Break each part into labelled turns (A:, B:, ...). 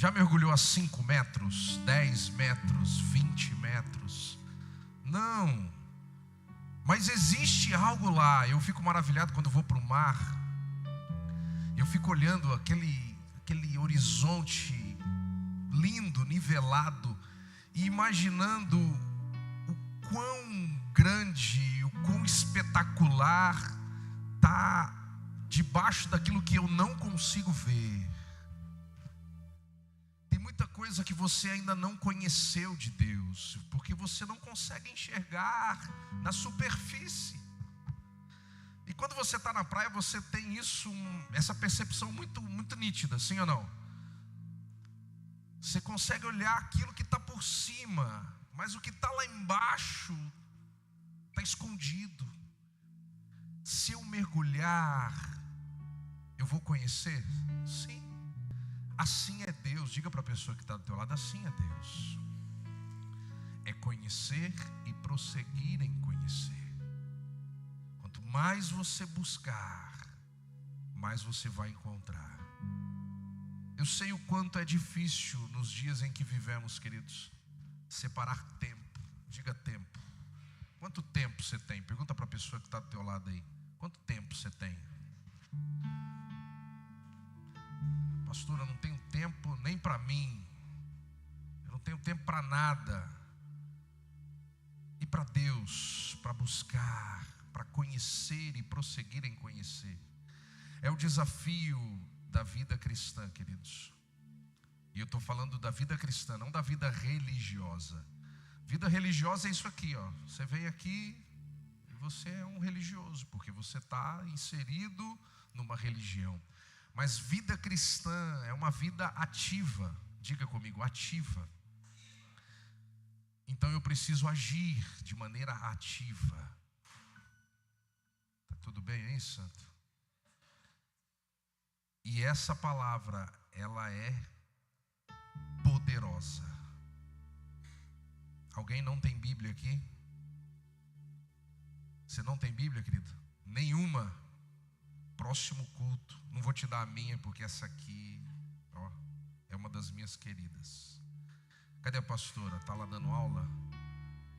A: Já mergulhou a 5 metros, 10 metros, 20 metros? Não. Mas existe algo lá. Eu fico maravilhado quando vou para o mar. Eu fico olhando aquele horizonte lindo, nivelado, e imaginando o quão grande, o quão espetacular está debaixo daquilo que eu não consigo ver. Tem muita coisa que você ainda não conheceu de Deus, porque você não consegue enxergar na superfície. E quando você está na praia, você tem essa percepção muito, muito nítida, sim ou não? Você consegue olhar aquilo que está por cima, mas o que está lá embaixo está escondido. Se eu mergulhar, eu vou conhecer? Sim. Assim é Deus. Diga para a pessoa que está do teu lado: assim é Deus. É conhecer e prosseguir em conhecer. Quanto mais você buscar, mais você vai encontrar. Eu sei o quanto é difícil nos dias em que vivemos, queridos, separar tempo. Diga tempo. Quanto tempo você tem? Pergunta para a pessoa que está do teu lado aí. Quanto tempo você tem? Pastor, eu não tenho tempo nem para mim. Eu não tenho tempo para nada. E para Deus, para buscar, para conhecer e prosseguir em conhecer. É o desafio da vida cristã, queridos. E eu estou falando da vida cristã, não da vida religiosa. Vida religiosa é isso aqui, ó. Você vem aqui e você é um religioso, porque você está inserido numa religião. Mas vida cristã é uma vida ativa. Diga comigo, ativa. Então eu preciso agir de maneira ativa. Tá tudo bem aí, santo? E essa palavra, ela é poderosa. Alguém não tem Bíblia aqui? Você não tem Bíblia, querido? Nenhuma. Próximo culto. Não vou te dar a minha, porque essa aqui, ó, é uma das minhas queridas. Cadê a pastora? Está lá dando aula?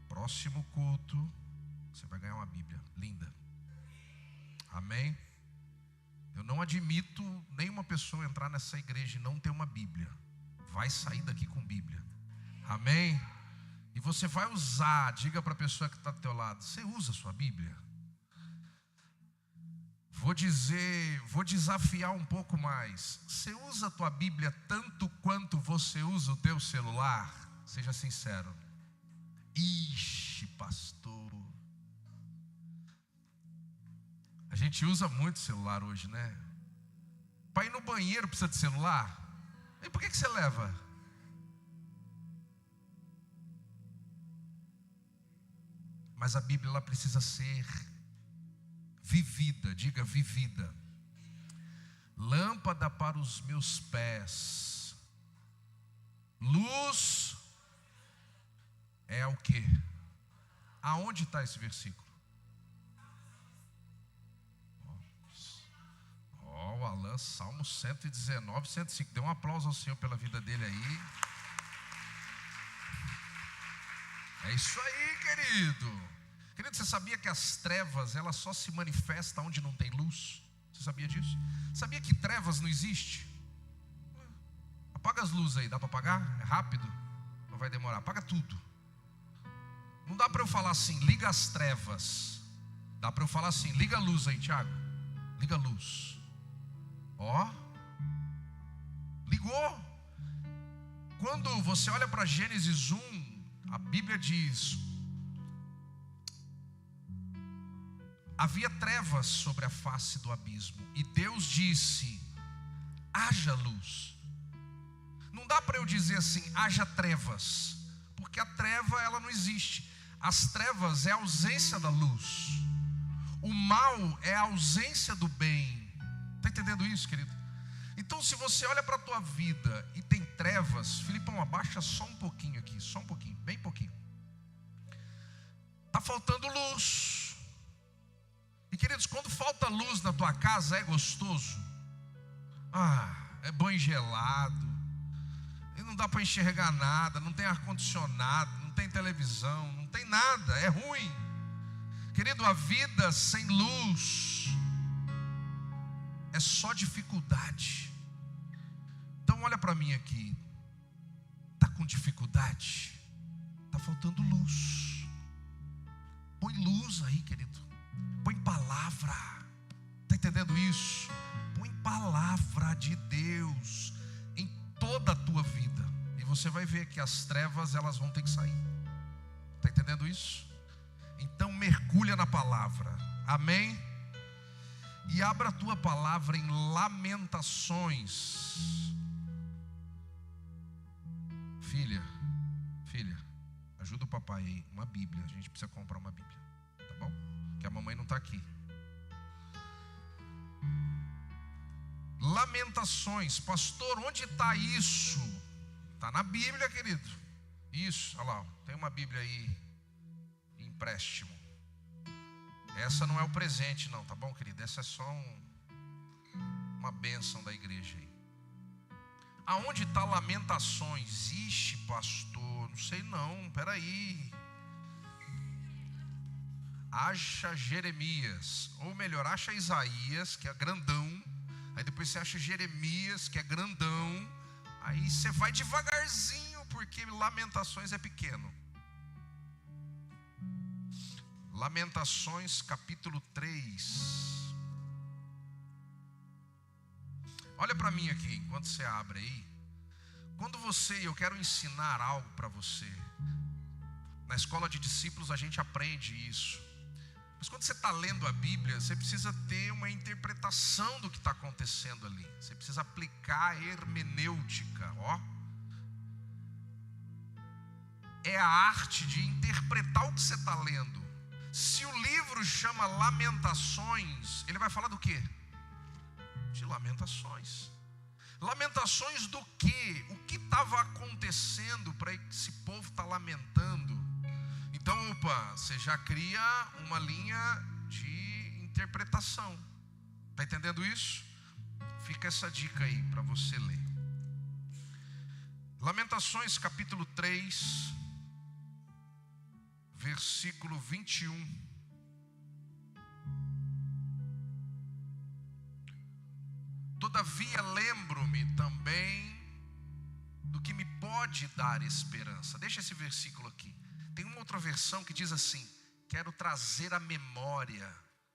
A: Próximo culto, você vai ganhar uma Bíblia linda. Amém? Eu não admito nenhuma pessoa entrar nessa igreja e não ter uma Bíblia. Vai sair daqui com Bíblia. Amém? E você vai usar. Diga para a pessoa que está do teu lado: você usa a sua Bíblia? Vou desafiar um pouco mais. Você usa a tua Bíblia tanto quanto você usa o teu celular? Seja sincero. Ixi, pastor. A gente usa muito celular hoje, né? Para ir no banheiro precisa de celular? E por que você leva? Mas a Bíblia, ela precisa ser vivida. Diga, vivida. Lâmpada para os meus pés, luz é o quê? Aonde está esse versículo? O Alan, Salmo 119, 105. Dê um aplauso ao Senhor pela vida dele aí. É isso aí, querido. Querido, você sabia que as trevas, elas só se manifestam onde não tem luz? Você sabia disso? Sabia que trevas não existe? Apaga as luzes aí, dá para apagar? É rápido? Não vai demorar, apaga tudo. Não dá para eu falar assim, liga as trevas. Dá para eu falar assim, liga a luz aí, Tiago. Liga a luz. Ó, ligou. Quando você olha para Gênesis 1, a Bíblia diz: havia trevas sobre a face do abismo, e Deus disse: haja luz. Não dá para eu dizer assim, haja trevas, porque a treva, ela não existe. As trevas é a ausência da luz. O mal é a ausência do bem. Está entendendo isso, querido? Então, se você olha para a tua vida e tem trevas, Filipão, abaixa só um pouquinho aqui, só um pouquinho, bem pouquinho. Está faltando luz. E, queridos, quando falta luz na tua casa, é gostoso? É banho gelado, E não dá para enxergar nada, não tem ar-condicionado, não tem televisão, não tem nada, é ruim. Querido, a vida sem luz é só dificuldade. Então olha para mim aqui. Está com dificuldade? Está faltando luz. Põe luz aí, querido. Põe palavra. Está entendendo isso? Põe palavra de Deus em toda a tua vida. E você vai ver que as trevas, elas vão ter que sair. Está entendendo isso? Então mergulha na palavra. Amém? E abra a tua palavra em Lamentações. Filha, ajuda o papai aí, uma Bíblia. A gente precisa comprar uma Bíblia, tá bom? Que a mamãe não está aqui. Lamentações, pastor, onde está isso? Está na Bíblia, querido. Isso, olha lá, tem uma Bíblia aí, empréstimo. Essa não é o presente não, tá bom, querido? Essa é só uma bênção da igreja aí. Aonde está Lamentações? Ixi, pastor, não sei não, peraí. Acha Jeremias, ou melhor, acha Isaías, que é grandão. Aí depois você acha Jeremias, que é grandão. Aí você vai devagarzinho, porque Lamentações é pequeno. Lamentações capítulo 3. Olha para mim aqui, enquanto você abre aí. Quando eu quero ensinar algo para você. Na escola de discípulos a gente aprende isso. Mas quando você está lendo a Bíblia, você precisa ter uma interpretação do que está acontecendo ali. Você precisa aplicar a hermenêutica, ó. É a arte de interpretar o que você está lendo. Se o livro chama Lamentações, ele vai falar do quê? De lamentações. Lamentações do quê? O que estava acontecendo para esse povo estar lamentando? Então, você já cria uma linha de interpretação. Está entendendo isso? Fica essa dica aí para você ler. Lamentações capítulo 3, versículo 21. Todavia lembro-me também do que me pode dar esperança. Deixa esse versículo aqui. Tem uma outra versão que diz assim: quero trazer a memória.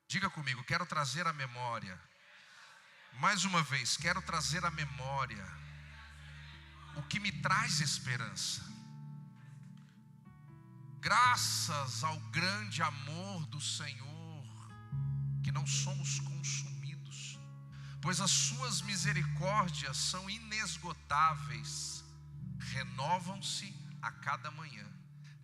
A: Diga comigo, quero trazer a memória. Mais uma vez, quero trazer a memória o que me traz esperança. Graças ao grande amor do Senhor, que não somos consumidos, pois as suas misericórdias são inesgotáveis, renovam-se a cada manhã.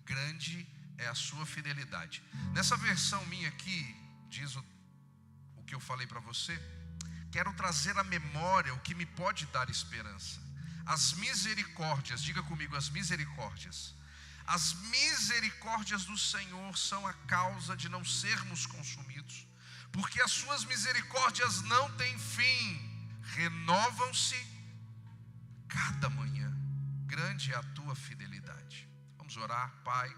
A: Grande é a sua fidelidade. Nessa versão minha aqui, diz o que eu falei para você. Quero trazer à memória o que me pode dar esperança. As misericórdias, diga comigo, as misericórdias. As misericórdias do Senhor são a causa de não sermos consumidos, porque as suas misericórdias não têm fim, renovam-se cada manhã. Grande é a tua fidelidade. Vamos orar. Pai,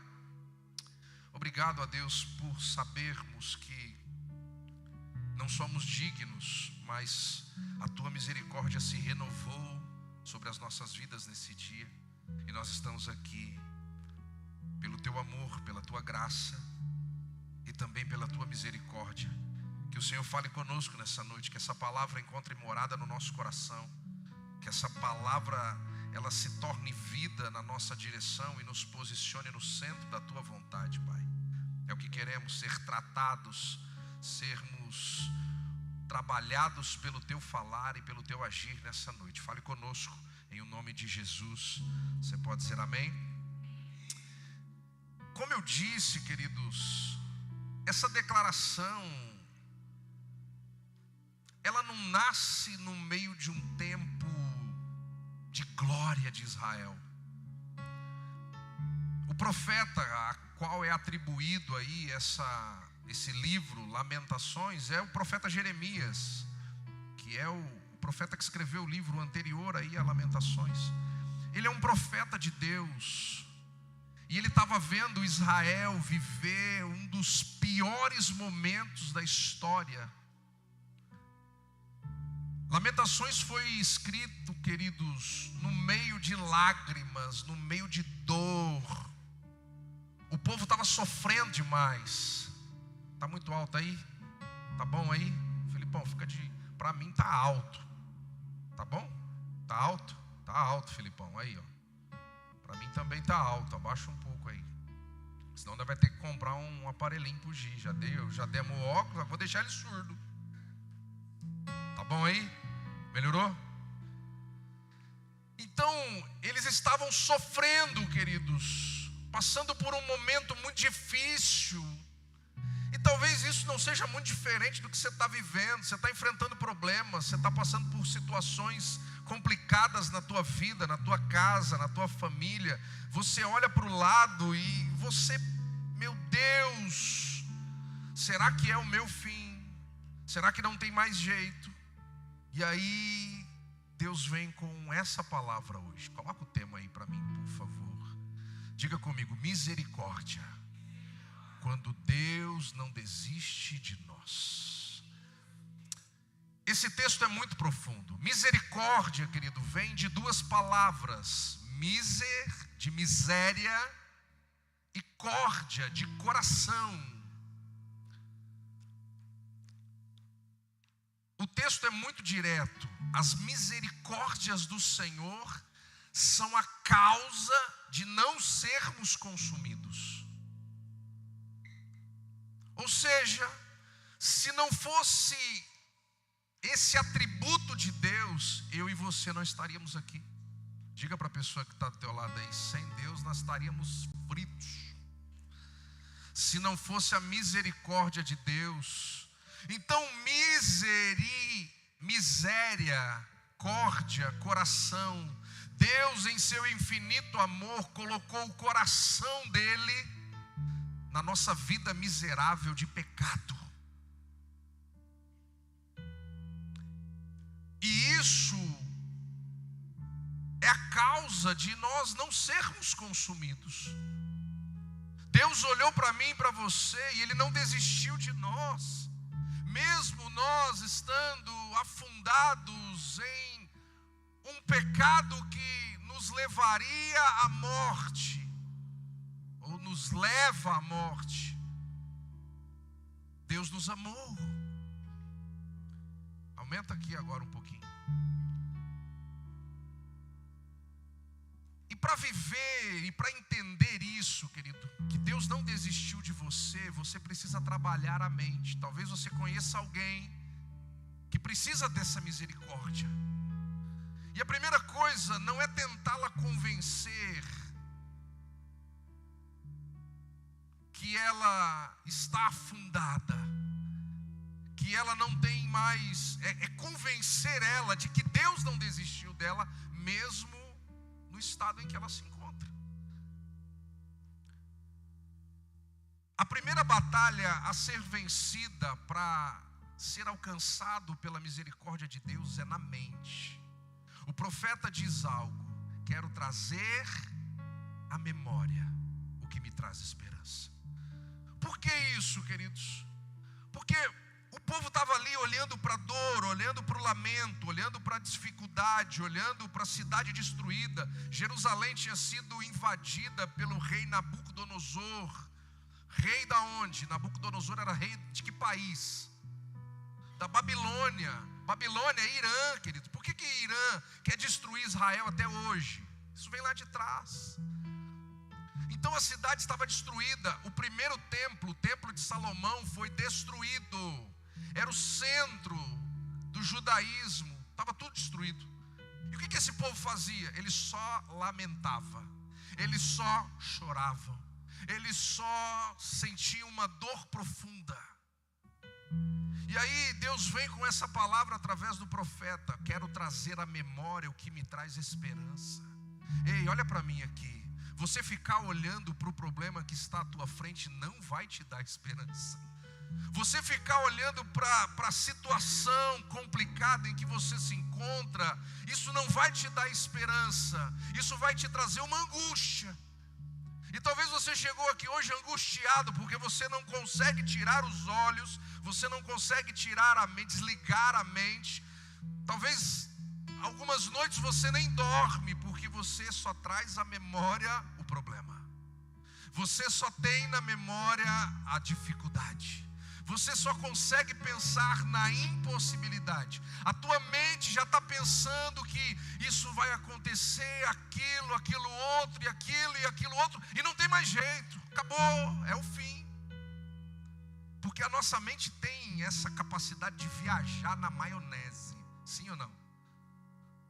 A: obrigado a Deus por sabermos que não somos dignos, mas a tua misericórdia se renovou sobre as nossas vidas nesse dia, e nós estamos aqui pelo teu amor, pela tua graça e também pela tua misericórdia. Que o Senhor fale conosco nessa noite, que essa palavra encontre morada no nosso coração, que essa palavra ela se torne vida na nossa direção e nos posicione no centro da tua vontade, Pai. É o que queremos, ser tratados, sermos trabalhados pelo teu falar e pelo teu agir nessa noite. Fale conosco em o nome de Jesus. Você pode dizer amém? Como eu disse, queridos, essa declaração, ela não nasce no meio de um tempo de glória de Israel. O profeta a qual é atribuído aí esse livro, Lamentações, é o profeta Jeremias, que é o profeta que escreveu o livro anterior aí a Lamentações. Ele é um profeta de Deus. E ele estava vendo Israel viver um dos piores momentos da história. Lamentações foi escrito, queridos, no meio de lágrimas, no meio de dor. O povo estava sofrendo demais. Está muito alto aí? Tá bom aí? Felipão, para mim tá alto. Tá bom? Tá alto? Tá alto, Felipão. Aí, ó. Para mim também tá alto. Abaixa um pouco aí. Senão vai ter que comprar um aparelhinho pro Gi. Já demos o óculos, vou deixar ele surdo. Tá bom aí? Melhorou? Então, eles estavam sofrendo, queridos, passando por um momento muito difícil. E talvez isso não seja muito diferente do que você está vivendo. Você está enfrentando problemas, você está passando por situações complicadas na tua vida, na tua casa, na tua família. Você olha para o lado e você, meu Deus, será que é o meu fim? Será que não tem mais jeito? E aí Deus vem com essa palavra hoje. Coloca o tema aí para mim, por favor. Diga comigo: misericórdia. Quando Deus não desiste de nós. Esse texto é muito profundo. Misericórdia, querido, vem de duas palavras: miser, de miséria, e córdia, de coração. O texto é muito direto. As misericórdias do Senhor são a causa de não sermos consumidos. Ou seja, se não fosse esse atributo de Deus, eu e você não estaríamos aqui. Diga para a pessoa que está do teu lado aí: sem Deus nós estaríamos fritos. Se não fosse a misericórdia de Deus. Então miséria, córdia, coração. Deus, em seu infinito amor, colocou o coração dele na nossa vida miserável de pecado. E isso é a causa de nós não sermos consumidos. Deus olhou para mim e para você e Ele não desistiu de nós. Mesmo nós estando afundados em um pecado que nos levaria à morte, ou nos leva à morte, Deus nos amou. Aumenta aqui agora um pouquinho. E para viver e para entender isso, querido, que Deus não desistiu de você, você precisa trabalhar a mente. Talvez você conheça alguém que precisa dessa misericórdia. E a primeira coisa não é tentá-la convencer que ela está afundada, que ela não tem mais, é convencer ela de que Deus não desistiu dela, mesmo no estado em que ela se encontra. A primeira batalha a ser vencida para ser alcançado pela misericórdia de Deus é na mente. O profeta diz algo: quero trazer à memória o que me traz esperança. Por que isso, queridos? Porque o povo estava ali olhando para a dor, olhando para o lamento, olhando para a dificuldade, olhando para a cidade destruída. Jerusalém tinha sido invadida pelo rei Nabucodonosor. Rei da onde? Nabucodonosor era rei de que país? Da Babilônia. Babilônia é Irã, querido. Por que Irã quer destruir Israel até hoje? Isso vem lá de trás. Então a cidade estava destruída. O primeiro templo, o templo de Salomão, foi destruído. Era o centro do judaísmo. Estava tudo destruído. E o que esse povo fazia? Eles só lamentavam. Eles só choravam. Eles só sentiam uma dor profunda. E aí Deus vem com essa palavra através do profeta: quero trazer à memória o que me traz esperança. Ei, olha para mim aqui. Você ficar olhando para o problema que está à tua frente não vai te dar esperança. Você ficar olhando para a situação complicada em que você se encontra, isso não vai te dar esperança, isso vai te trazer uma angústia. E talvez você chegou aqui hoje angustiado, porque você não consegue tirar os olhos, você não consegue tirar a mente, desligar a mente. Talvez algumas noites você nem dorme, porque você só traz à memória o problema. Você só tem na memória a dificuldade. Você só consegue pensar na impossibilidade. A tua mente já está pensando que isso vai acontecer, aquilo outro, e aquilo outro, e não tem mais jeito, acabou, é o fim. Porque a nossa mente tem essa capacidade de viajar na maionese, sim ou não?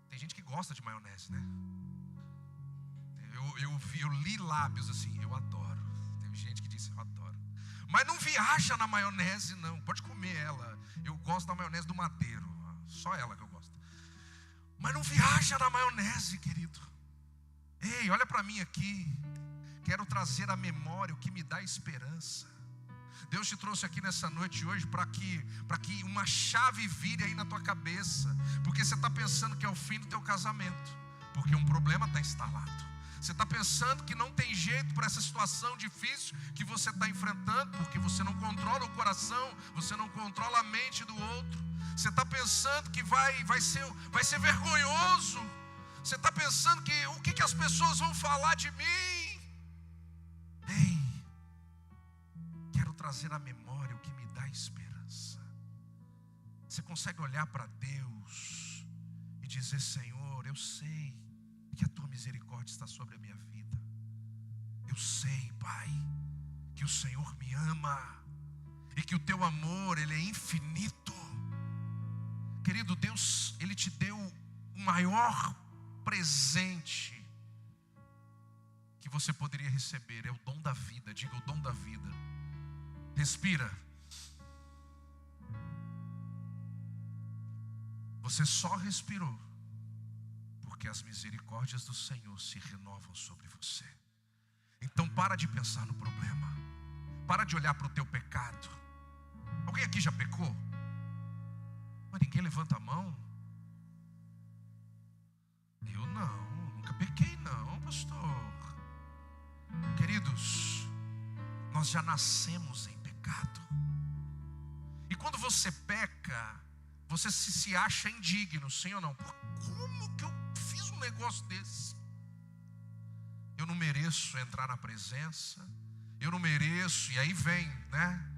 A: Tem gente que gosta de maionese, né? Eu li lábios assim, eu adoro. Teve gente que disse, eu adoro. Mas não viaja na maionese não, pode comer ela. Eu gosto da maionese do Madeiro, só ela que eu gosto. Mas não viaja na maionese, querido. Ei, olha para mim aqui. Quero trazer à memória o que me dá esperança. Deus te trouxe aqui nessa noite hoje para que uma chave vire aí na tua cabeça. Porque você está pensando que é o fim do teu casamento, porque um problema está instalado. Você está pensando que não tem jeito para essa situação difícil que você está enfrentando, porque você não controla o coração, você não controla a mente do outro. Você está pensando que vai ser vergonhoso. Você está pensando que o que as pessoas vão falar de mim. Ei, quero trazer à memória o que me dá esperança. Você consegue olhar para Deus e dizer, Senhor, eu sei que a tua misericórdia está sobre a minha vida. Eu sei, Pai, que o Senhor me ama e que o teu amor, ele é infinito. Querido Deus, ele te deu o maior presente que você poderia receber, é o dom da vida. Diga, o dom da vida. Respira. Você só respirou porque as misericórdias do Senhor se renovam sobre você. Então para de pensar no problema. Para de olhar para o teu pecado. Alguém aqui já pecou? Mas ninguém levanta a mão. Eu não, nunca pequei não, pastor. Queridos, nós já nascemos em pecado. E quando você peca, você se acha indigno, sim ou não? Como que eu fiz um negócio desse? Eu não mereço entrar na presença. Eu não mereço. E aí vem, né?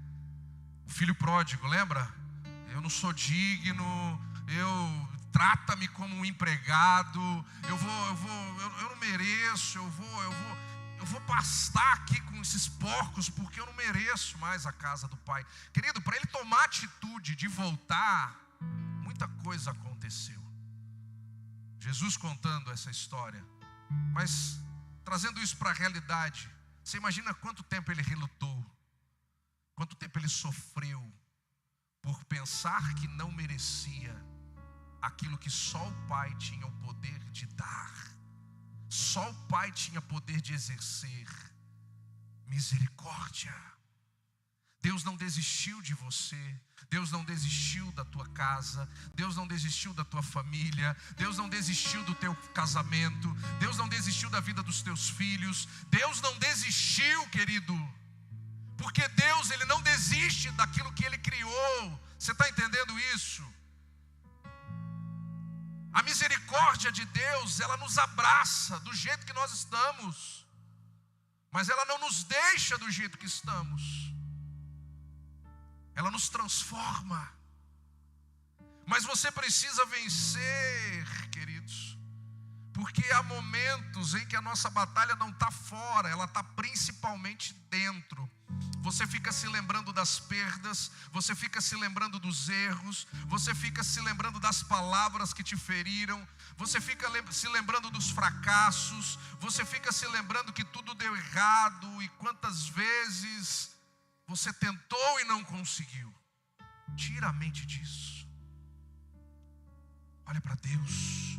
A: O filho pródigo, lembra? Eu não sou digno. Trata-me como um empregado. Eu não mereço. Eu vou pastar aqui com esses porcos porque eu não mereço mais a casa do Pai. Querido, para ele tomar a atitude de voltar, muita coisa aconteceu. Jesus contando essa história, mas trazendo isso para a realidade. Você imagina quanto tempo ele relutou, quanto tempo ele sofreu por pensar que não merecia aquilo que só o Pai tinha o poder de dar. Só o Pai tinha poder de exercer misericórdia. Deus não desistiu de você. Deus não desistiu da tua casa. Deus não desistiu da tua família. Deus não desistiu do teu casamento. Deus não desistiu da vida dos teus filhos. Deus não desistiu, querido. Porque Deus, ele não desiste daquilo que ele criou. Você está entendendo isso? A misericórdia de Deus, ela nos abraça do jeito que nós estamos. Mas ela não nos deixa do jeito que estamos. Ela nos transforma. Mas você precisa vencer, queridos. Porque há momentos em que a nossa batalha não está fora, ela está principalmente dentro. Você fica se lembrando das perdas, você fica se lembrando dos erros, você fica se lembrando das palavras que te feriram, você fica se lembrando dos fracassos, você fica se lembrando que tudo deu errado e quantas vezes você tentou e não conseguiu. Tira a mente disso. Olha para Deus.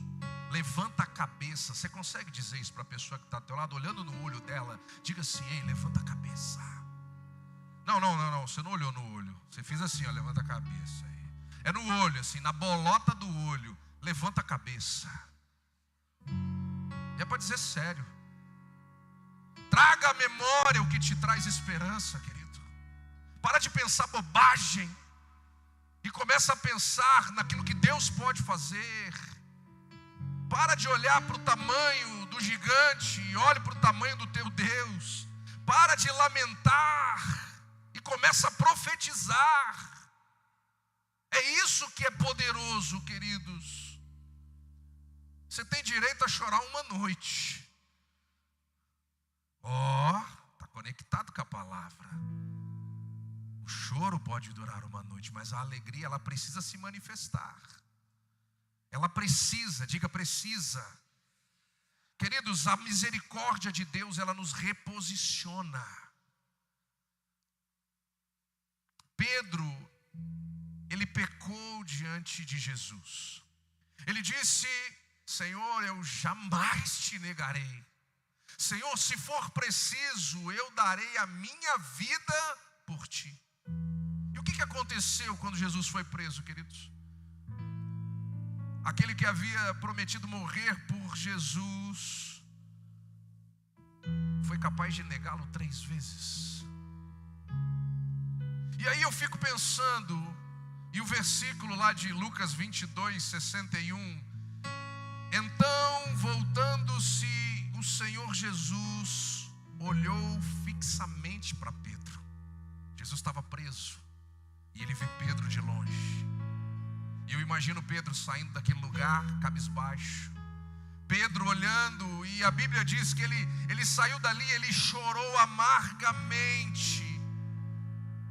A: Levanta a cabeça. Você consegue dizer isso para a pessoa que está ao teu lado, olhando no olho dela? Diga assim, ei, levanta a cabeça. Não, você não olhou no olho. Você fez assim, ó, levanta a cabeça aí. É no olho, assim, na bolota do olho. Levanta a cabeça. E é para dizer sério. Traga à memória o que te traz esperança, querido. Para de pensar bobagem. E começa a pensar naquilo que Deus pode fazer. Para de olhar para o tamanho do gigante e olhe para o tamanho do teu Deus. Para de lamentar e começa a profetizar. É isso que é poderoso, queridos. Você tem direito a chorar uma noite. Está conectado com a palavra. O choro pode durar uma noite, mas a alegria, ela precisa se manifestar. Ela precisa, diga precisa. Queridos, a misericórdia de Deus, ela nos reposiciona. Pedro, ele pecou diante de Jesus. Ele disse: Senhor, eu jamais te negarei. Senhor, se for preciso, eu darei a minha vida por ti. E o que aconteceu quando Jesus foi preso, queridos? Aquele que havia prometido morrer por Jesus foi capaz de negá-lo 3 vezes. E aí eu fico pensando, e o versículo lá de Lucas 22, 61. Então, voltando-se, o Senhor Jesus olhou fixamente para Pedro. Jesus estava preso e ele vê Pedro de longe. E eu imagino Pedro saindo daquele lugar, cabisbaixo. Pedro olhando, e a Bíblia diz que ele saiu dali, ele chorou amargamente.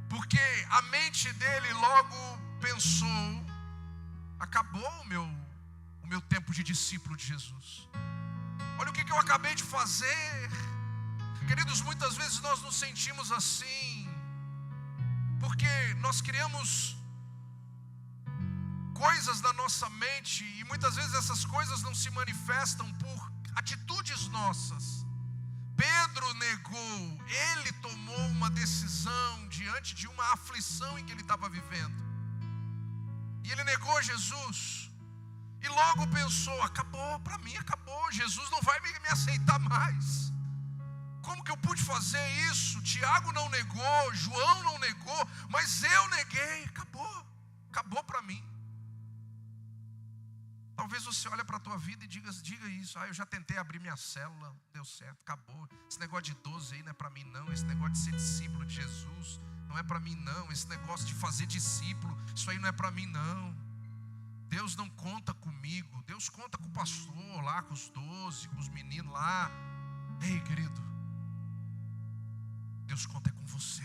A: Porque a mente dele logo pensou: acabou o meu tempo de discípulo de Jesus. Olha o que eu acabei de fazer. Queridos, muitas vezes nós nos sentimos assim, porque nós criamos coisas na nossa mente, e muitas vezes essas coisas não se manifestam por atitudes nossas. Pedro negou, ele tomou uma decisão diante de uma aflição em que ele estava vivendo, e ele negou Jesus, e logo pensou: acabou, para mim acabou, Jesus não vai me aceitar mais. Como que eu pude fazer isso? Tiago não negou, João não negou, mas eu neguei, acabou para mim. Talvez você olhe para a tua vida e diga isso: eu já tentei abrir minha célula, deu certo, acabou. Esse negócio de 12 aí não é para mim não. Esse negócio de ser discípulo de Jesus não é para mim não. Esse negócio de fazer discípulo, isso aí não é para mim não. Deus não conta comigo. Deus conta com o pastor lá, com os 12, com os meninos lá. Ei, querido, Deus conta com você.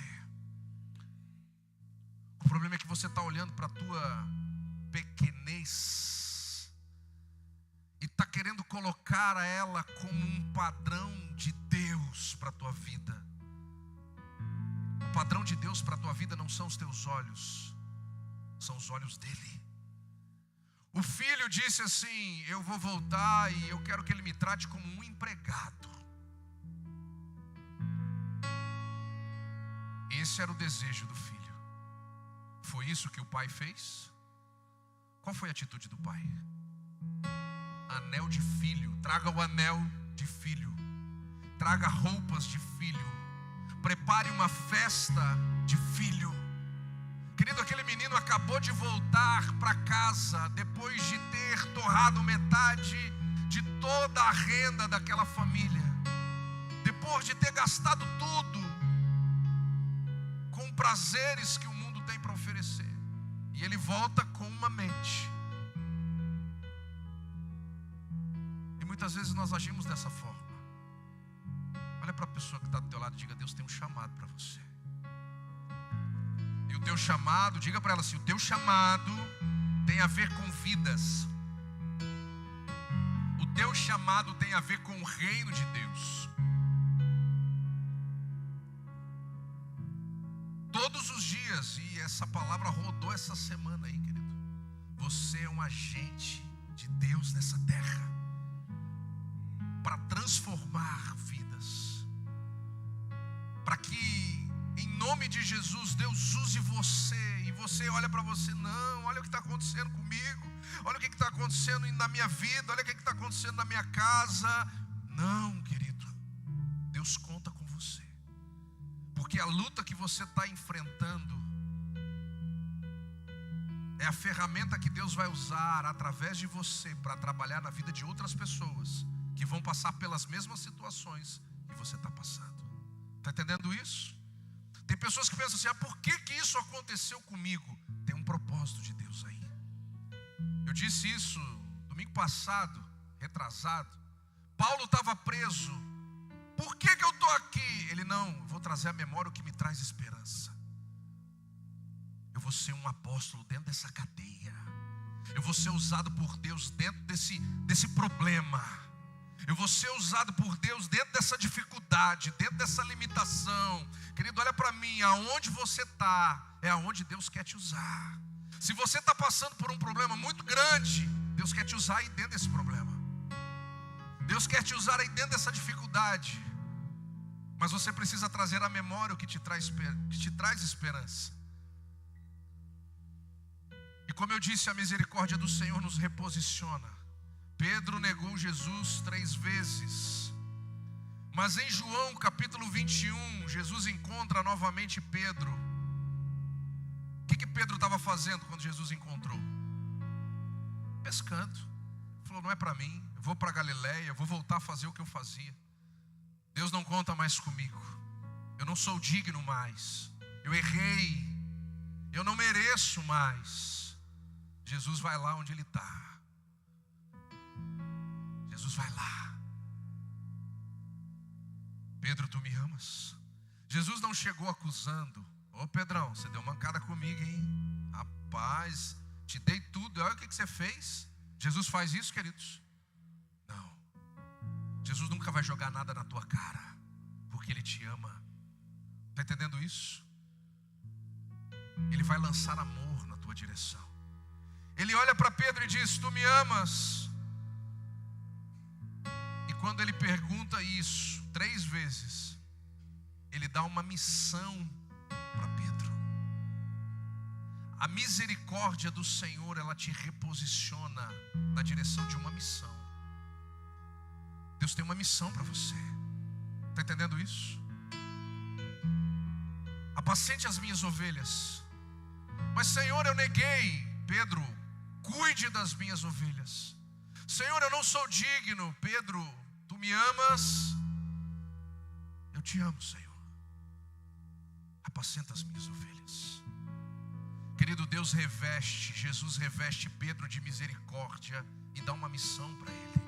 A: O problema é que você está olhando para a tua pequenez e está querendo colocar ela como um padrão de Deus para a tua vida. O padrão de Deus para a tua vida não são os teus olhos, são os olhos dele. O filho disse assim: eu vou voltar e eu quero que ele me trate como um empregado. Esse era o desejo do filho. Foi isso que o pai fez? Qual foi a atitude do pai? Anel de filho, traga o anel de filho, traga roupas de filho, prepare uma festa de filho. Querido, aquele menino acabou de voltar para casa depois de ter torrado metade de toda a renda daquela família, depois de ter gastado tudo com prazeres que o mundo tem para oferecer, e ele volta com uma mente. Muitas vezes nós agimos dessa forma. Olha para a pessoa que está do teu lado e diga: Deus tem um chamado para você. E o teu chamado, diga para ela assim: o teu chamado tem a ver com vidas. O teu chamado tem a ver com o reino de Deus. Todos os dias, e essa palavra rodou essa semana aí, querido. Você é um agente de Deus nessa terra, para transformar vidas, para que em nome nome de Jesus, Deus use você. E você olha para você, não, olha o que está acontecendo comigo, olha o que está acontecendo na minha vida, olha o que está acontecendo na minha casa. Não, querido, Deus conta com você. Porque a luta que você está enfrentando é a ferramenta que Deus vai usar através de você para trabalhar na vida de outras pessoas que vão passar pelas mesmas situações que você está passando. Está entendendo isso? Tem pessoas que pensam assim, por que isso aconteceu comigo? Tem um propósito de Deus aí. Eu disse isso domingo passado, retrasado. Paulo estava preso. Por que eu estou aqui? Ele, não, vou trazer à memória o que me traz esperança. Eu vou ser um apóstolo dentro dessa cadeia. Eu vou ser usado por Deus dentro desse problema. Eu vou ser usado por Deus dentro dessa dificuldade, dentro dessa limitação. Querido, olha para mim, aonde você está, é aonde Deus quer te usar. Se você está passando por um problema muito grande, Deus quer te usar aí dentro desse problema. Deus quer te usar aí dentro dessa dificuldade. Mas você precisa trazer à memória o que te traz esperança. E como eu disse, a misericórdia do Senhor nos reposiciona. Pedro negou Jesus 3 vezes. Mas em João capítulo 21, Jesus encontra novamente Pedro. O que Pedro estava fazendo quando Jesus encontrou? Pescando. Ele falou, não é para mim, eu vou para Galileia, eu vou voltar a fazer o que eu fazia. Deus não conta mais comigo. Eu não sou digno mais. Eu errei. Eu não mereço mais. Jesus vai lá onde ele está. Jesus vai lá. Pedro, tu me amas? Jesus não chegou acusando. Ô Pedrão, você deu mancada comigo, hein? Rapaz, te dei tudo, olha o que você fez. Jesus faz isso, queridos? Não. Jesus nunca vai jogar nada na tua cara, porque Ele te ama. Está entendendo isso? Ele vai lançar amor na tua direção. Ele olha para Pedro e diz, tu me amas? E quando ele pergunta isso 3 vezes, ele dá uma missão para Pedro. A misericórdia do Senhor, ela te reposiciona na direção de uma missão. Deus tem uma missão para você. Está entendendo isso? Apacente as minhas ovelhas. Mas Senhor, eu neguei. Pedro, cuide das minhas ovelhas. Senhor, eu não sou digno. Pedro, tu me amas? Eu te amo, Senhor. Apacenta as minhas ovelhas. Querido, Deus reveste, Jesus reveste Pedro de misericórdia e dá uma missão para ele.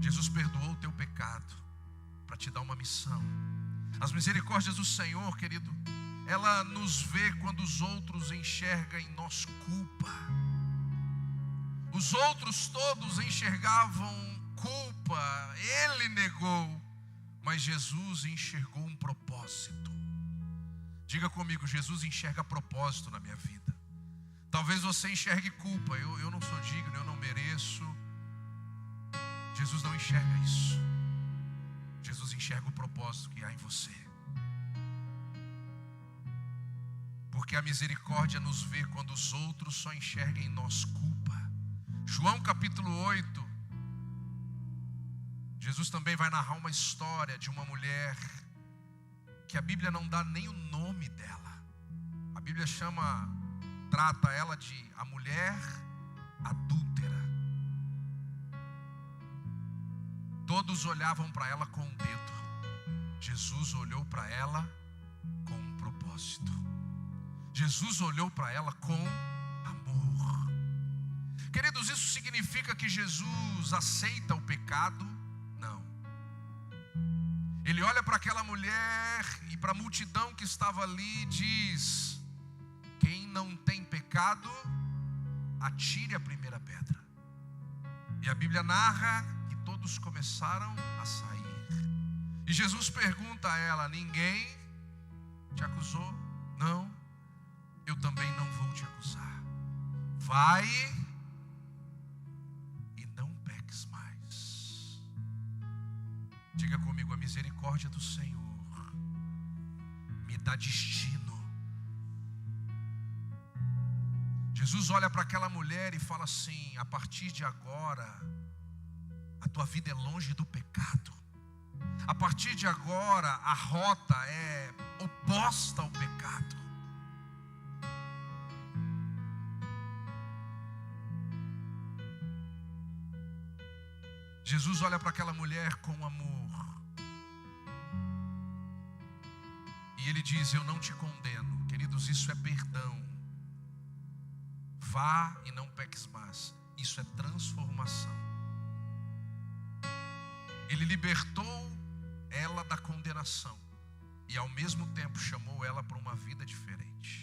A: Jesus perdoou o teu pecado para te dar uma missão. As misericórdias do Senhor, querido, ela nos vê quando os outros enxergam em nós culpa. Os outros todos enxergavam culpa, ele negou, mas Jesus enxergou um propósito. Diga comigo, Jesus enxerga propósito na minha vida. Talvez você enxergue culpa, eu não sou digno, eu não mereço. Jesus não enxerga isso. Jesus enxerga o propósito que há em você. Porque a misericórdia nos vê quando os outros só enxergam em nós culpa. João capítulo 8, Jesus também vai narrar uma história de uma mulher que a Bíblia não dá nem o nome dela. A Bíblia trata ela de a mulher adúltera. Todos olhavam para ela com o dedo. Jesus olhou para ela com um propósito. Jesus olhou para ela com amor. Queridos, isso significa que Jesus aceita o pecado? Não. Ele olha para aquela mulher e para a multidão que estava ali e diz: quem não tem pecado, atire a primeira pedra. E a Bíblia narra que todos começaram a sair. E Jesus pergunta a ela: ninguém te acusou? Não. Eu também não vou te acusar. Vai e não peques mais. Diga comigo, a misericórdia do Senhor me dá destino. Jesus olha para aquela mulher e fala assim: a partir de agora, a tua vida é longe do pecado. A partir de agora, a rota é oposta ao pecado. Jesus olha para aquela mulher com amor. E ele diz: eu não te condeno. Queridos, isso é perdão. Vá e não peques mais. Isso é transformação. Ele libertou ela da condenação e ao mesmo tempo chamou ela para uma vida diferente.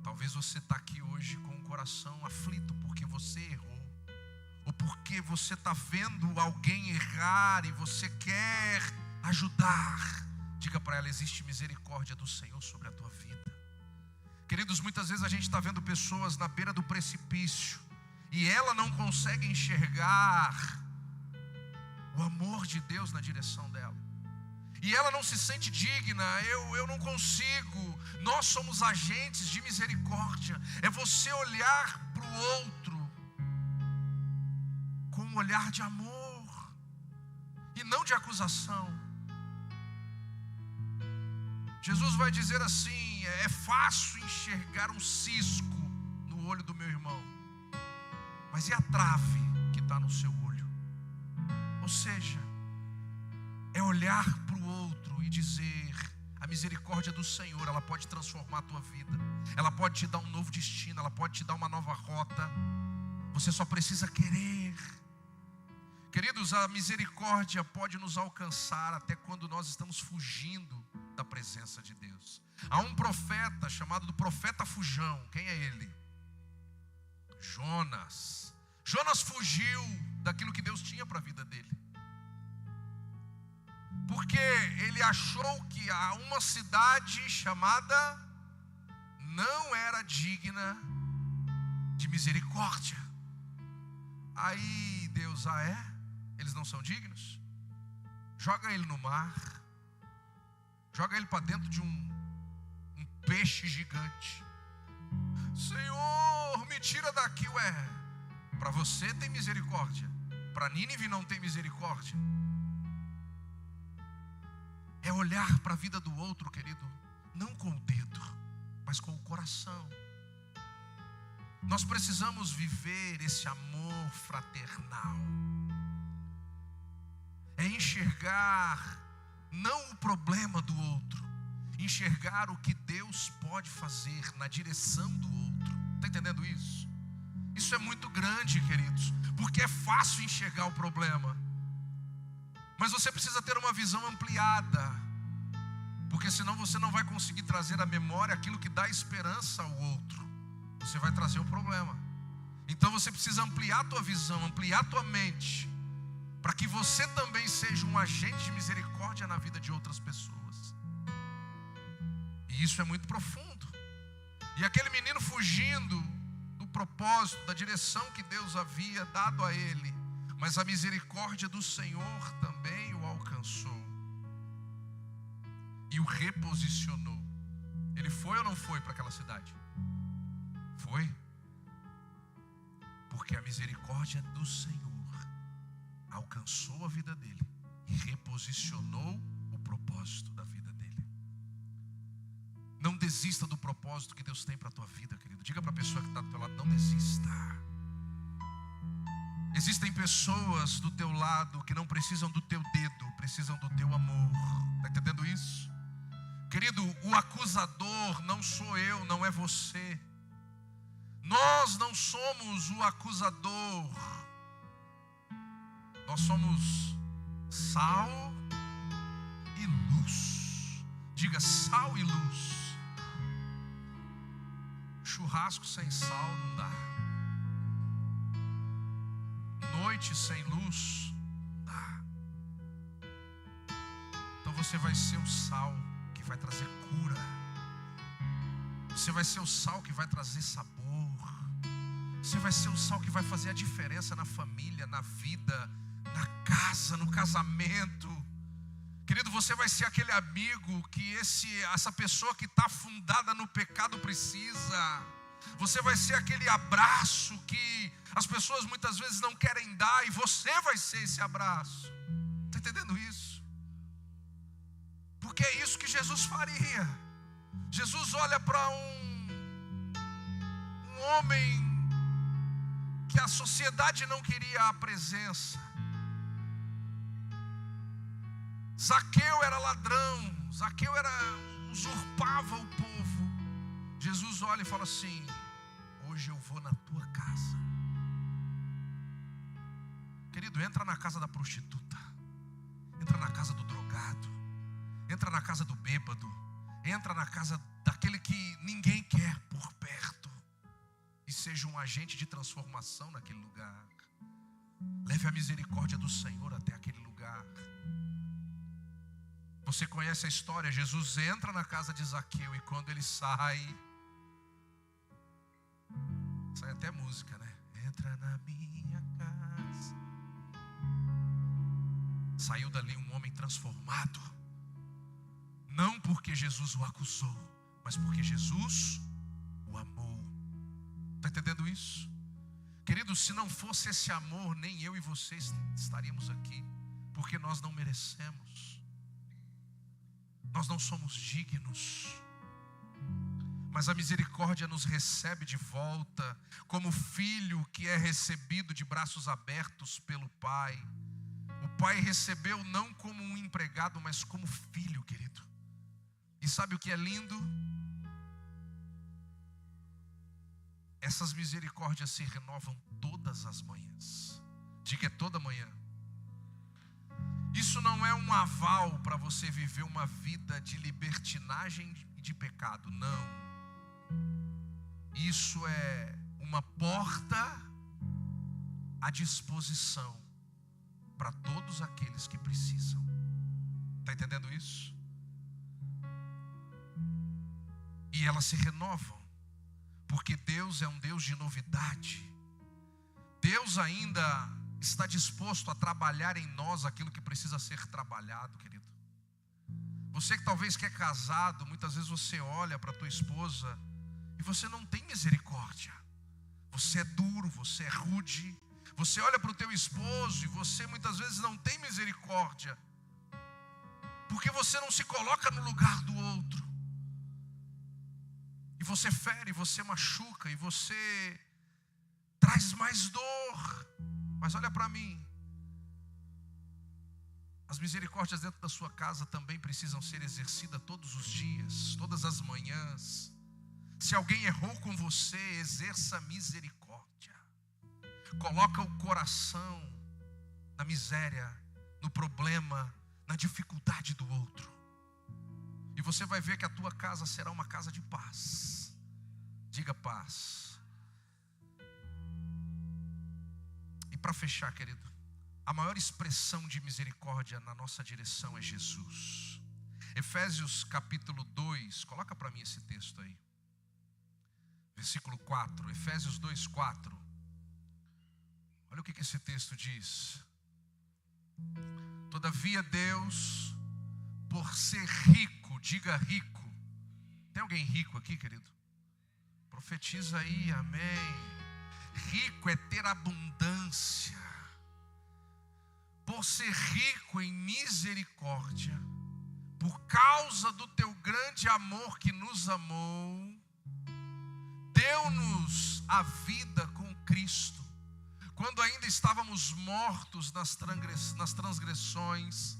A: Talvez você está aqui hoje com o coração aflito porque você errou, ou porque você está vendo alguém errar e você quer ajudar. Diga para ela: existe misericórdia do Senhor sobre a tua vida. Queridos, muitas vezes a gente está vendo pessoas na beira do precipício e ela não consegue enxergar o amor de Deus na direção dela. E ela não se sente digna. Eu não consigo. Nós somos agentes de misericórdia. É você olhar para o outro com um olhar de amor e não de acusação. Jesus vai dizer assim: é fácil enxergar um cisco no olho do meu irmão, mas e a trave que está no seu olho? Ou seja, é olhar para o outro e dizer: a misericórdia do Senhor, ela pode transformar a tua vida, ela pode te dar um novo destino, ela pode te dar uma nova rota. Você só precisa querer. Queridos, a misericórdia pode nos alcançar até quando nós estamos fugindo da presença de Deus. Há um profeta chamado do profeta fujão. Quem é ele? Jonas. Jonas fugiu daquilo que Deus tinha para a vida dele, porque ele achou que uma cidade chamada não era digna de misericórdia. Aí Deus: eles não são dignos? Joga ele no mar, joga ele para dentro de um peixe gigante. Senhor, me tira daqui. Para você tem misericórdia, para Nínive não tem misericórdia. É olhar para a vida do outro, querido, não com o dedo, mas com o coração. Nós precisamos viver esse amor fraternal. É enxergar não o problema do outro, enxergar o que Deus pode fazer na direção do outro. Está entendendo isso? Isso é muito grande, queridos, porque é fácil enxergar o problema, mas você precisa ter uma visão ampliada, porque senão você não vai conseguir trazer à memória aquilo que dá esperança ao outro. Você vai trazer o problema. Então você precisa ampliar a tua visão, ampliar a tua mente, para que você também seja um agente de misericórdia na vida de outras pessoas. E isso é muito profundo. E aquele menino fugindo do propósito, da direção que Deus havia dado a ele, mas a misericórdia do Senhor também o alcançou e o reposicionou. Ele foi ou não foi para aquela cidade? Foi. Porque a misericórdia do Senhor alcançou a vida dele e reposicionou o propósito da vida dele. Não desista do propósito que Deus tem para a tua vida, querido. Diga para a pessoa que está do teu lado: não desista. Existem pessoas do teu lado que não precisam do teu dedo, precisam do teu amor. Está entendendo isso? Querido, o acusador não sou eu, não é você. Nós não somos o acusador. Nós somos sal e luz. Diga: sal e luz. Churrasco sem sal não dá. Noite sem luz não dá. Então você vai ser o sal que vai trazer cura. Você vai ser o sal que vai trazer sabor. Você vai ser o sal que vai fazer a diferença na família, na vida, na casa, no casamento. Querido, você vai ser aquele amigo que essa pessoa que está afundada no pecado precisa. Você vai ser aquele abraço que as pessoas muitas vezes não querem dar, e você vai ser esse abraço. Está entendendo isso? Porque é isso que Jesus faria. Jesus olha para um homem que a sociedade não queria a presença. Zaqueu era ladrão, Zaqueu usurpava o povo. Jesus olha e fala assim: hoje eu vou na tua casa. Querido, entra na casa da prostituta, entra na casa do drogado, entra na casa do bêbado, entra na casa daquele que ninguém quer por perto, e seja um agente de transformação naquele lugar. Leve a misericórdia do Senhor até aquele lugar. Você conhece a história. Jesus entra na casa de Zaqueu, e quando ele sai até música, né? Entra na minha casa. Saiu dali um homem transformado, não porque Jesus o acusou, mas porque Jesus o amou. Está entendendo isso? Querido, se não fosse esse amor, nem eu e vocês estaríamos aqui, porque nós não merecemos. Nós não somos dignos, mas a misericórdia nos recebe de volta, como filho que é recebido de braços abertos pelo Pai. O Pai recebeu não como um empregado, mas como filho, querido. E sabe o que é lindo? Essas misericórdias se renovam todas as manhãs. Diga, é toda manhã. Isso não é um aval para você viver uma vida de libertinagem e de pecado, não. Isso é uma porta à disposição para todos aqueles que precisam. Está entendendo isso? E elas se renovam, porque Deus é um Deus de novidade. Deus ainda está disposto a trabalhar em nós aquilo que precisa ser trabalhado, querido. Você que talvez quer casado, muitas vezes você olha para a tua esposa e você não tem misericórdia. Você é duro, você é rude. Você olha para o teu esposo e você muitas vezes não tem misericórdia, porque você não se coloca no lugar do outro. E você fere, você machuca, e você traz mais dor. Mas olha para mim, as misericórdias dentro da sua casa também precisam ser exercidas todos os dias, todas as manhãs. Se alguém errou com você, exerça misericórdia. Coloca o coração na miséria, no problema, na dificuldade do outro. E você vai ver que a tua casa será uma casa de paz. Diga paz. E para fechar, querido, a maior expressão de misericórdia na nossa direção é Jesus. Efésios capítulo 2, coloca para mim esse texto aí. Versículo 4, Efésios 2, 4. Olha o que esse texto diz. Todavia Deus, por ser rico, diga rico. Tem alguém rico aqui, querido? Profetiza aí, amém. Rico é ter abundância. Por ser rico em misericórdia, por causa do teu grande amor que nos amou, deu-nos a vida com Cristo, quando ainda estávamos mortos nas transgressões.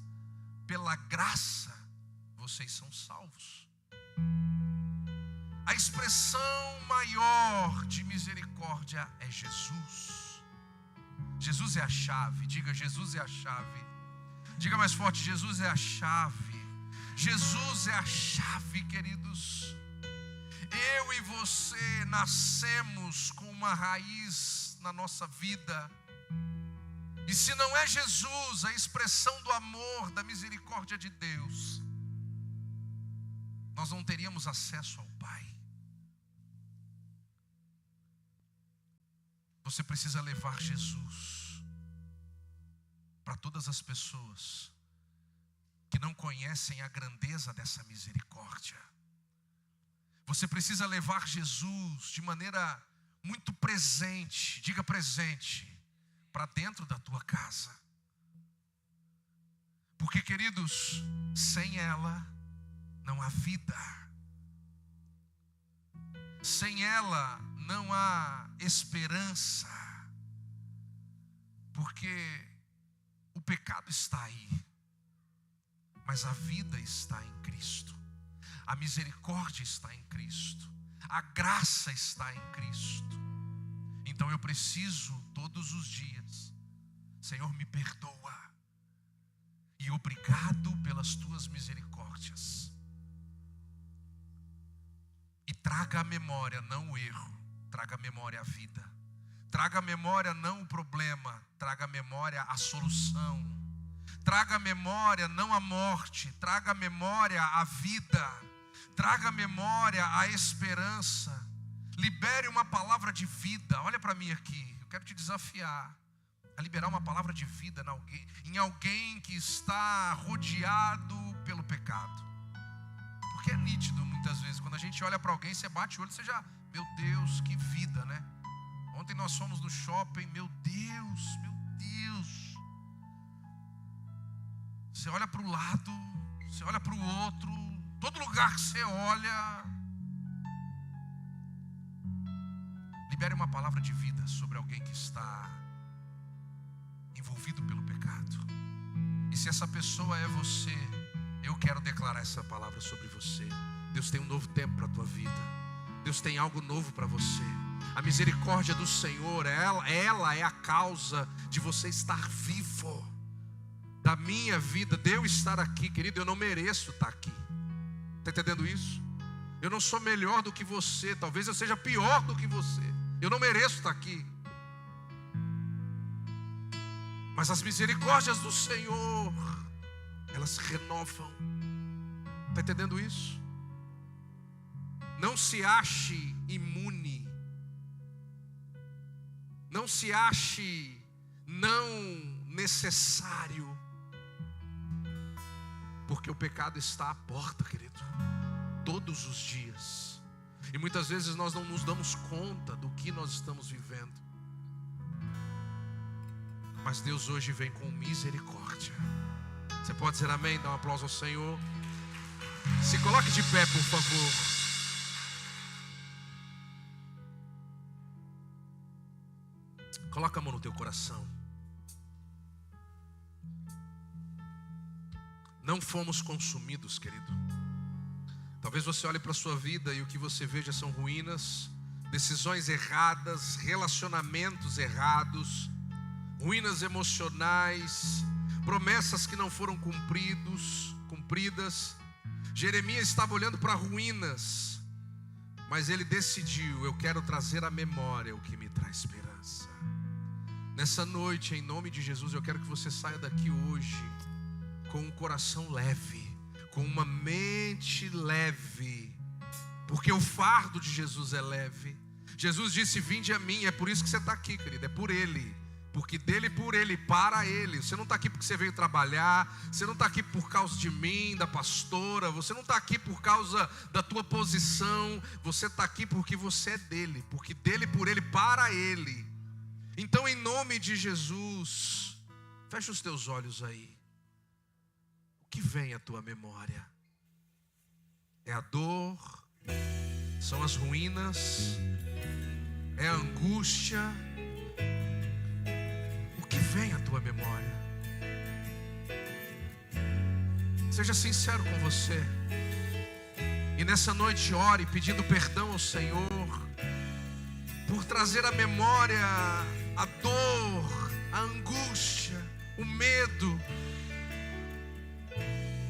A: Pela graça vocês são salvos. A expressão maior de misericórdia é Jesus. Jesus é a chave. Diga, Jesus é a chave. Diga mais forte, Jesus é a chave. Jesus é a chave, queridos. Eu e você nascemos com uma raiz na nossa vida. E se não é Jesus, a expressão do amor, da misericórdia de Deus, nós não teríamos acesso ao Pai. Você precisa levar Jesus para todas as pessoas que não conhecem a grandeza dessa misericórdia. Você precisa levar Jesus de maneira muito presente, diga presente, para dentro da tua casa. Porque, queridos, sem ela não há vida. Sem ela não há esperança. Porque o pecado está aí, mas a vida está em Cristo. A misericórdia está em Cristo. A graça está em Cristo. Então eu preciso todos os dias, Senhor, me perdoa. E obrigado pelas tuas misericórdias. E traga à memória não o erro, traga à memória a vida. Traga à memória não o problema, traga à memória a solução. Traga à memória não a morte, traga à memória a vida. Traga à memória a esperança. Libere uma palavra de vida. Olha para mim aqui, eu quero te desafiar a liberar uma palavra de vida em alguém que está rodeado pelo pecado. Porque é nítido muitas vezes, quando a gente olha para alguém, você bate o olho, você já, meu Deus, que vida, né? Ontem nós fomos no shopping, meu Deus, meu Deus. Você olha para o lado, você olha para o outro, todo lugar que você olha. Libere uma palavra de vida sobre alguém que está envolvido pelo pecado. E se essa pessoa é você, eu quero declarar essa palavra sobre você. Deus tem um novo tempo para a tua vida. Deus tem algo novo para você. A misericórdia do Senhor, ela é a causa de você estar vivo. Da minha vida, de eu estar aqui, querido, eu não mereço estar aqui. Está entendendo isso? Eu não sou melhor do que você. Talvez eu seja pior do que você. Eu não mereço estar aqui. Mas as misericórdias do Senhor, elas se renovam. Está entendendo isso? Não se ache imune. Não se ache não necessário. Porque o pecado está à porta, querido. Todos os dias. E muitas vezes nós não nos damos conta do que nós estamos vivendo. Mas Deus hoje vem com misericórdia. Você pode dizer amém? Dá um aplauso ao Senhor. Se coloque de pé, por favor. Coloca a mão no teu coração. Não fomos consumidos, querido. Talvez você olhe para a sua vida e o que você veja são ruínas, decisões erradas, relacionamentos errados, ruínas emocionais, promessas que não foram cumpridas. Jeremias estava olhando para ruínas, mas ele decidiu: eu quero trazer à memória o que me traz esperança. Nessa noite, em nome de Jesus, eu quero que você saia daqui hoje com um coração leve, com uma mente leve, porque o fardo de Jesus é leve. Jesus disse: vinde a mim. É por isso que você está aqui, querido, é por Ele. Porque dele, por Ele, para Ele. Você não está aqui porque você veio trabalhar. Você não está aqui por causa de mim, da pastora. Você não está aqui por causa da tua posição. Você está aqui porque você é dele. Porque dele, por Ele, para Ele. Então, em nome de Jesus, fecha os teus olhos aí. O que vem à tua memória? É a dor? São as ruínas? É a angústia? Que vem à tua memória. Seja sincero com você. E nessa noite ore pedindo perdão ao Senhor por trazer à memória a dor, a angústia, o medo.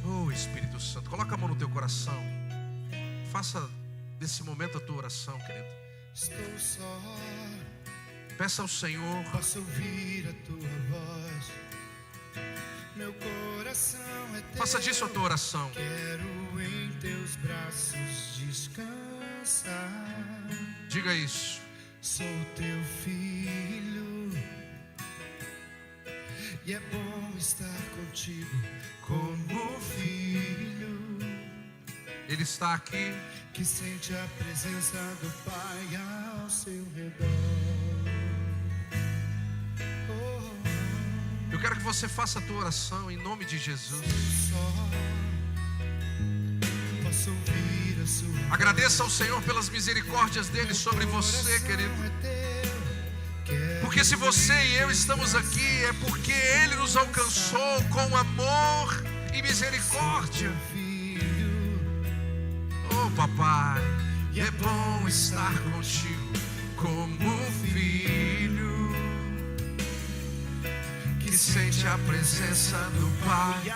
A: Oh Espírito Santo, coloca a mão no teu coração. Faça desse momento a tua oração, querido.
B: Estou só.
A: Peça ao Senhor.
B: Posso ouvir a tua voz. Meu coração é teu.
A: Faça disso a tua oração.
B: Quero em teus braços descansar.
A: Diga isso.
B: Sou teu filho E é bom estar contigo como filho
A: Ele está aqui.
B: que sente a presença do Pai ao seu redor.
A: Eu quero que você faça a tua oração em nome de Jesus.
B: Só posso ouvir a sua.
A: Agradeça ao Senhor pelas misericórdias dele sobre você, querido. Porque se você e eu estamos aqui, é porque Ele nos alcançou com amor e misericórdia. Oh, papai, é bom estar contigo como filho que sente a presença do Pai.